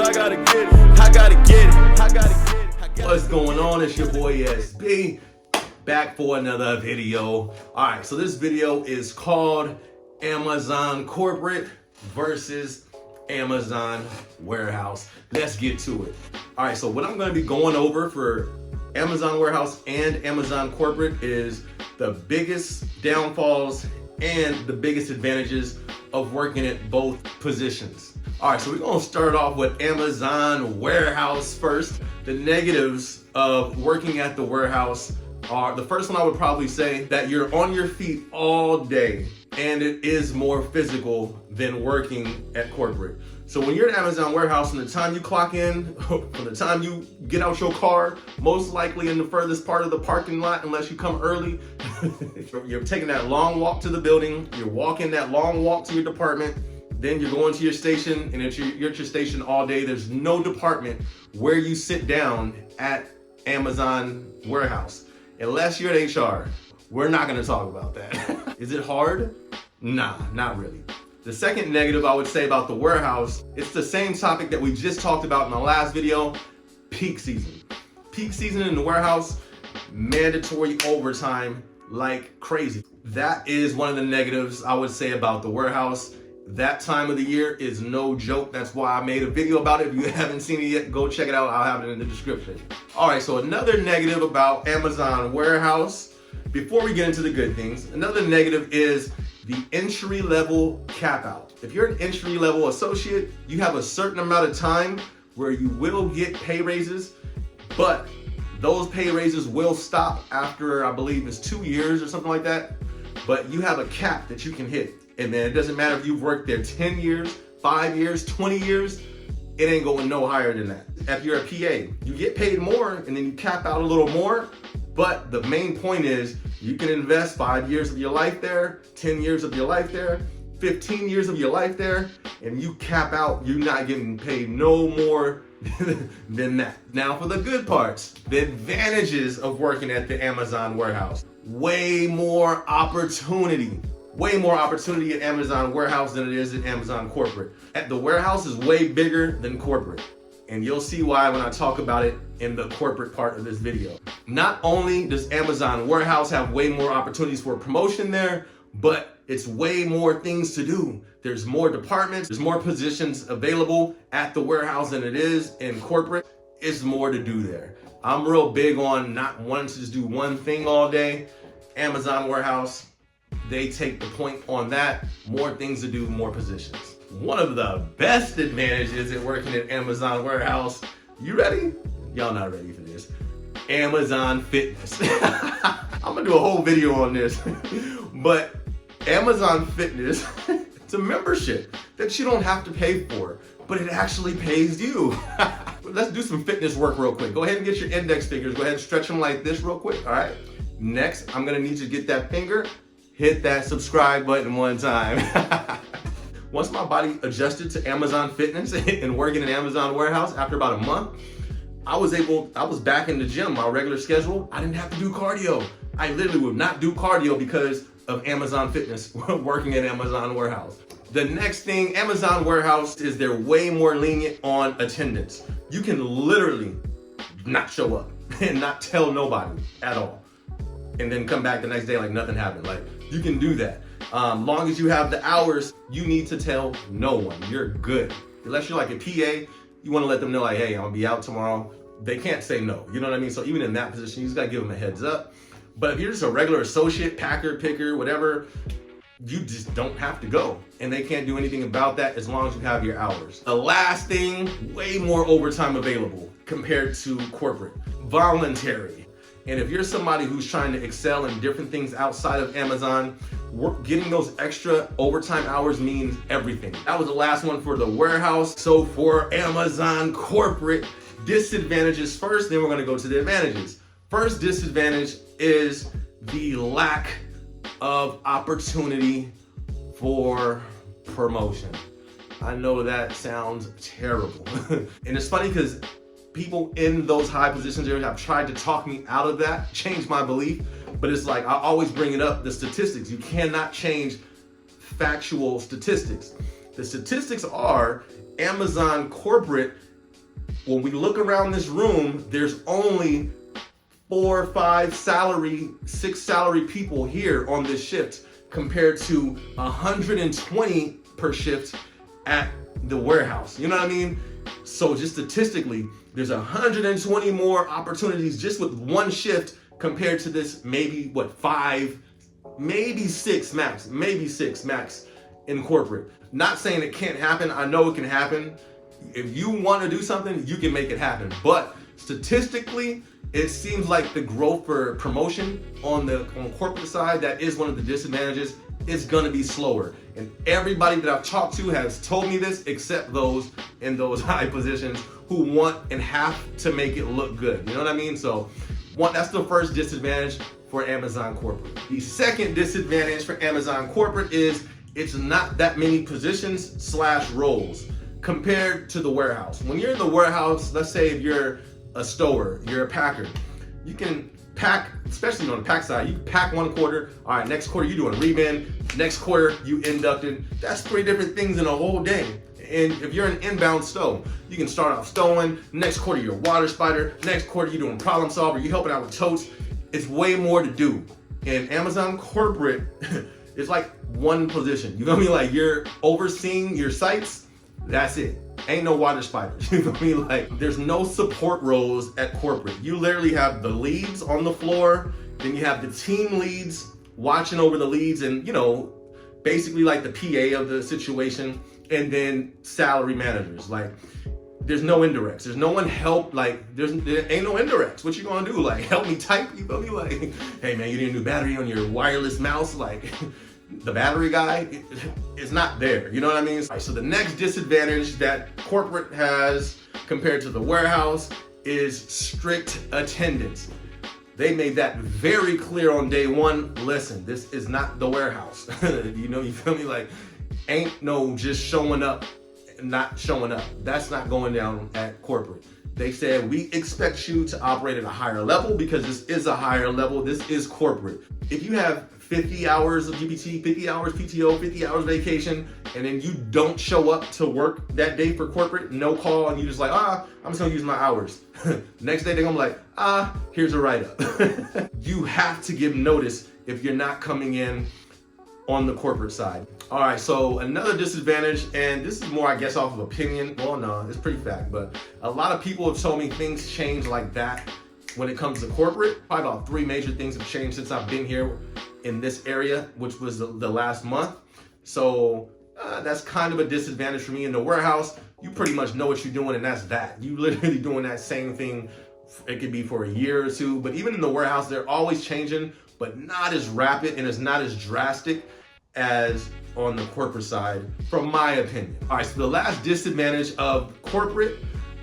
I gotta get it. I gotta get it. I gotta get it. What's going on? It's your boy SB, back for another video. All right, so this video is called Amazon Corporate versus Amazon Warehouse. Let's get to it. All right, so what I'm going to be going over for Amazon Warehouse and Amazon Corporate is the biggest downfalls and the biggest advantages of working at both positions. All right, so we're gonna start off with Amazon Warehouse first. The negatives of working at the warehouse are, the first one I would probably say that you're on your feet all day and it is more physical than working at corporate. So when you're at Amazon Warehouse, from the time you clock in, from the time you get out your car, most likely in the furthest part of the parking lot, unless you come early, you're taking that long walk to the building, you're walking that long walk to your department, then you're going to your station, and you're at your station all day. There's no department where you sit down at Amazon Warehouse, unless you're at HR. We're not gonna talk about that. Is it hard? Nah, not really. The second negative I would say about the warehouse, it's the same topic that we just talked about in the last video, peak season. Peak season in the warehouse, mandatory overtime like crazy. That is one of the negatives I would say about the warehouse. That time of the year is no joke. That's why I made a video about it. If you haven't seen it yet, go check it out. I'll have it in the description. All right, so another negative about Amazon Warehouse, before we get into the good things, another negative is the entry level cap out. If you're an entry level associate, you have a certain amount of time where you will get pay raises, but those pay raises will stop after, I believe it's 2 years or something like that. But you have a cap that you can hit. And then it doesn't matter if you've worked there 10 years, 5 years, 20 years, it ain't going no higher than that. If you're a PA, you get paid more and then you cap out a little more. But the main point is you can invest 5 years of your life there, 10 years of your life there, 15 years of your life there, and you cap out, you're not getting paid no more than that. Now for the good parts, the advantages of working at the Amazon Warehouse. Way more opportunity. Way more opportunity at Amazon Warehouse than it is at Amazon Corporate. At the warehouse is way bigger than corporate. And you'll see why when I talk about it in the corporate part of this video. Not only does Amazon Warehouse have way more opportunities for promotion there, but it's way more things to do. There's more departments, there's more positions available at the warehouse than it is in corporate. It's more to do there. I'm real big on not wanting to just do one thing all day. Amazon Warehouse, they take the point on that. More things to do, more positions. One of the best advantages at working at Amazon Warehouse, you ready? Y'all not ready for this. Amazon Fitness. I'm gonna do a whole video on this. But Amazon Fitness, it's a membership that you don't have to pay for, but it actually pays you. Let's do some fitness work real quick. Go ahead and get your index fingers. Go ahead and stretch them like this real quick, all right? Next, I'm gonna need you to get that finger, hit that subscribe button one time. Once my body adjusted to Amazon Fitness and working in Amazon Warehouse after about a month, I was back in the gym, my regular schedule. I didn't have to do cardio. I literally would not do cardio because of Amazon Fitness, working at Amazon Warehouse. The next thing, Amazon Warehouse is they're way more lenient on attendance. You can literally not show up and not tell nobody at all, and then come back the next day like nothing happened. Like, you can do that. Long as you have the hours, you need to tell no one. You're good. Unless you're like a PA, you want to let them know like, hey, I'm gonna be out tomorrow. They can't say no. You know what I mean? So even in that position, you just gotta give them a heads up. But if you're just a regular associate, packer, picker, whatever, you just don't have to go. And they can't do anything about that as long as you have your hours. The last thing, way more overtime available compared to corporate. Voluntary. And if you're somebody who's trying to excel in different things outside of Amazon, getting those extra overtime hours means everything. That was the last one for the warehouse. So for Amazon Corporate, disadvantages first, then we're gonna go to the advantages. First disadvantage is the lack of opportunity for promotion. I know that sounds terrible. And it's funny because people in those high positions there have tried to talk me out of that, change my belief, but it's like I always bring it up, the statistics. You cannot change factual statistics. The statistics are Amazon Corporate when we look around this room, there's only 4, 5 salary, 6 salary people here on this shift compared to 120 per shift at the warehouse. You know what I mean? So just statistically, there's 120 more opportunities just with one shift compared to this maybe 5, maybe 6 max, in corporate. Not saying it can't happen. I know it can happen. If you want to do something, you can make it happen. But statistically, it seems like the growth for promotion on corporate side, that is one of the disadvantages. It's gonna be slower. And everybody that I've talked to has told me this, except those in those high positions who want and have to make it look good. You know what I mean? So that's the first disadvantage for Amazon corporate. The second disadvantage for Amazon corporate is it's not that many positions / roles compared to the warehouse. When you're in the warehouse, let's say if you're a stower, you're a packer, you can pack, especially on the pack side, you can pack one quarter, all right, next quarter you doing rebin, next quarter you inducting. That's 3 different things in a whole day. And if you're an inbound stow, you can start off stowing, next quarter you're a water spider, next quarter you're doing problem solver, you're helping out with totes. It's way more to do. And Amazon corporate, it's like one position. You know what I mean? Like you're overseeing your sites, that's it. Ain't no water spiders. You know what I mean? Like there's no support roles at corporate. You literally have the leads on the floor, then you have the team leads watching over the leads and, you know, basically like the PA of the situation, and then salary managers. Like there's no indirects. There's no one help. Like there ain't no indirects. What you gonna do? Like help me type? You feel me? Like, hey man, you need a new battery on your wireless mouse? Like the battery guy is not there. You know what I mean? All right, so the next disadvantage that corporate has compared to the warehouse is strict attendance. They made that very clear on day one. Listen, this is not the warehouse. You know, you feel me? Like ain't no just showing up, not showing up. That's not going down at corporate. They said, we expect you to operate at a higher level because this is a higher level. This is corporate. If you have 50 hours of GPT, 50 hours PTO, 50 hours vacation, and then you don't show up to work that day for corporate, no call, and you just like, I'm just gonna use my hours. Next day, they're gonna be like, here's a write-up. You have to give notice if you're not coming in on the corporate side. All right, so another disadvantage, and this is more, I guess, off of opinion. Well, no, it's pretty fact, but a lot of people have told me things change like that when it comes to corporate. Probably about 3 major things have changed since I've been here in this area, which was the last month. So that's kind of a disadvantage for me. In the warehouse, you pretty much know what you're doing, and that's that. You literally doing that same thing. It could be for a year or 2, but even in the warehouse, they're always changing, but not as rapid and it's not as drastic as on the corporate side, from my opinion. All right, so the last disadvantage of corporate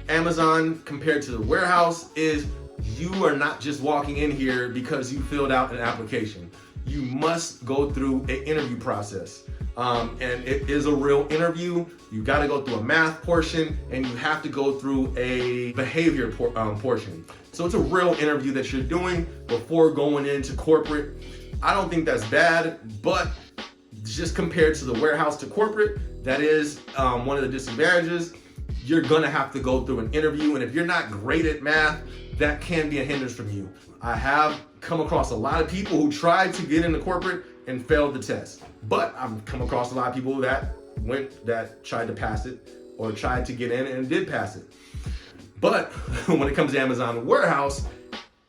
Amazon compared to the warehouse is you are not just walking in here because you filled out an application. You must go through an interview process. And it is a real interview. You got to go through a math portion and you have to go through a behavior portion. So it's a real interview that you're doing before going into corporate. I don't think that's bad, but just compared to the warehouse to corporate, that is one of the disadvantages. You're gonna have to go through an interview, and if you're not great at math, that can be a hindrance from you. I have come across a lot of people who tried to get into corporate and failed the test, but I've come across a lot of people that tried to pass it or tried to get in and did pass it. But when it comes to Amazon warehouse,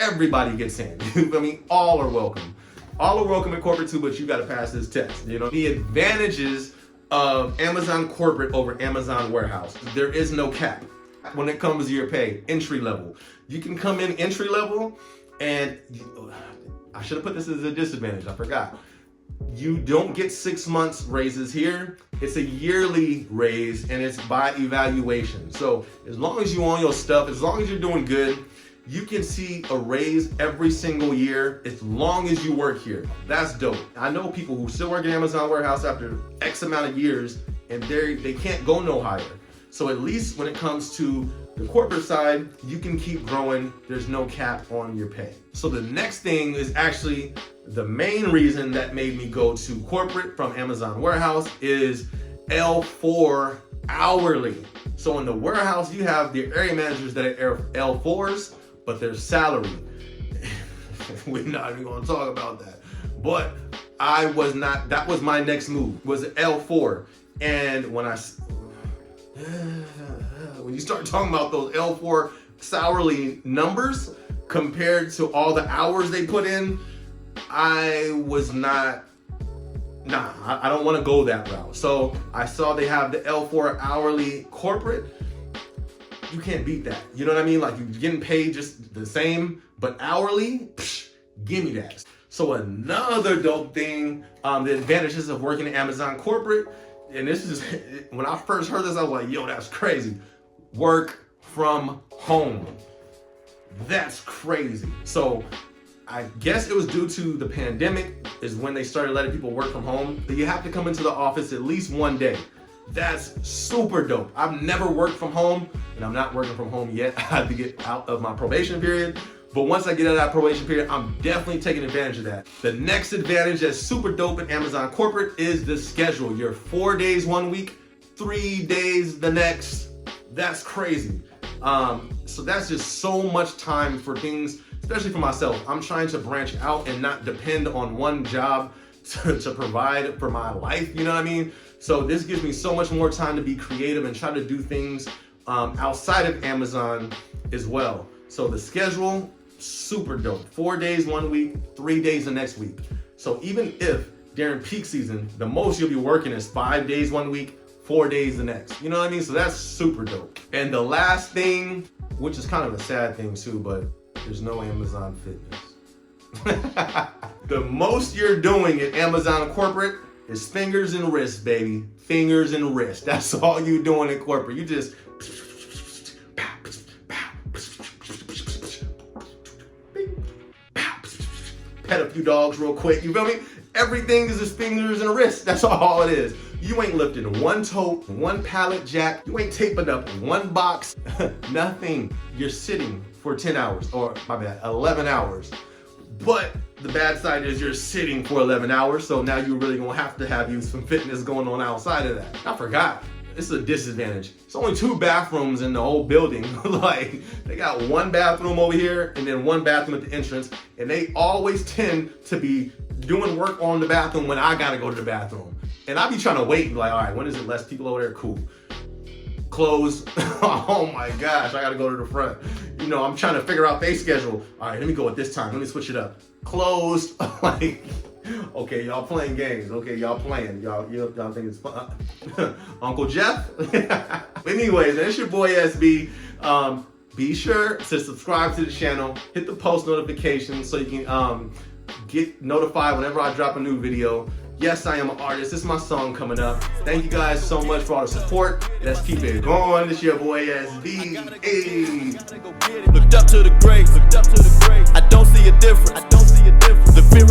everybody gets in. I mean, all are welcome. All are welcome at corporate too, but you got to pass this test. You know, the advantages of Amazon corporate over Amazon warehouse. There is no cap when it comes to your pay, entry level. You can come in entry level, and I should have put this as a disadvantage. I forgot. You don't get 6 months raises here. It's a yearly raise, and it's by evaluation. So as long as you own your stuff, as long as you're doing good, you can see a raise every single year as long as you work here. That's dope. I know people who still work at Amazon warehouse after X amount of years, and they can't go no higher. So at least when it comes to the corporate side, you can keep growing. There's no cap on your pay. So the next thing is actually the main reason that made me go to corporate from Amazon warehouse is L4 hourly. So in the warehouse, you have the area managers that are L4s, but their salary. We're not even gonna talk about that. But I was not, that was my next move, was an L4. And when you start talking about those L4 hourly numbers compared to all the hours they put in, I was not, I don't want to go that route. So I saw they have the L4 hourly corporate. You can't beat that. You know what I mean? Like, you're getting paid just the same, but hourly, give me that. So another dope thing, the advantages of working at Amazon corporate, and this is, when I first heard this, I was like, yo, that's crazy. Work from home. That's crazy. So I guess it was due to the pandemic is when they started letting people work from home. You have to come into the office at least one day. That's super dope. I've never worked from home, and I'm not working from home yet. I have to get out of my probation period. But once I get out of that probation period, I'm definitely taking advantage of that. The next advantage that's super dope at Amazon corporate is the schedule. You're 4 days one week, 3 days the next. That's crazy. So that's just so much time for things, especially for myself. I'm trying to branch out and not depend on one job to provide for my life, you know what I mean? So this gives me so much more time to be creative and try to do things outside of Amazon as well. So the schedule, super dope. 4 days one week, 3 days the next week. So even if during peak season, the most you'll be working is 5 days one week, 4 days the next. You know what I mean? So that's super dope. And the last thing, which is kind of a sad thing too, but there's no Amazon Fitness. The most you're doing at Amazon corporate is fingers and wrists, baby. Fingers and wrists. That's all you doing in corporate. You just pet a few dogs real quick. You feel me? Everything is just fingers and wrists. That's all it is. You ain't lifted one tote, one pallet jack. You ain't taping up one box. Nothing. You're sitting for 10 hours, or my bad, 11 hours. But the bad side is you're sitting for 11 hours, so now you're really gonna have you some fitness going on outside of that. I forgot. This is a disadvantage. It's only 2 bathrooms in the whole building. Like, they got one bathroom over here and then one bathroom at the entrance, and they always tend to be doing work on the bathroom when I gotta go to the bathroom. And I be trying to wait, like, all right, when is it less people over there? Cool. Close. Oh my gosh, I gotta go to the front. You know, I'm trying to figure out their schedule. All right, let me go at this time. Let me switch it up. Closed. Like, okay, y'all playing games. Okay, y'all playing. Y'all think it's fun. Uncle Jeff? Anyways, it's your boy SB. Be sure to subscribe to the channel. Hit the post notifications so you can get notified whenever I drop a new video. Yes, I am an artist. This is my song coming up. Thank you guys so much for all the support. Let's keep it going. This your boy SB. Hey. Looked up to the grave, I don't see a difference. The fear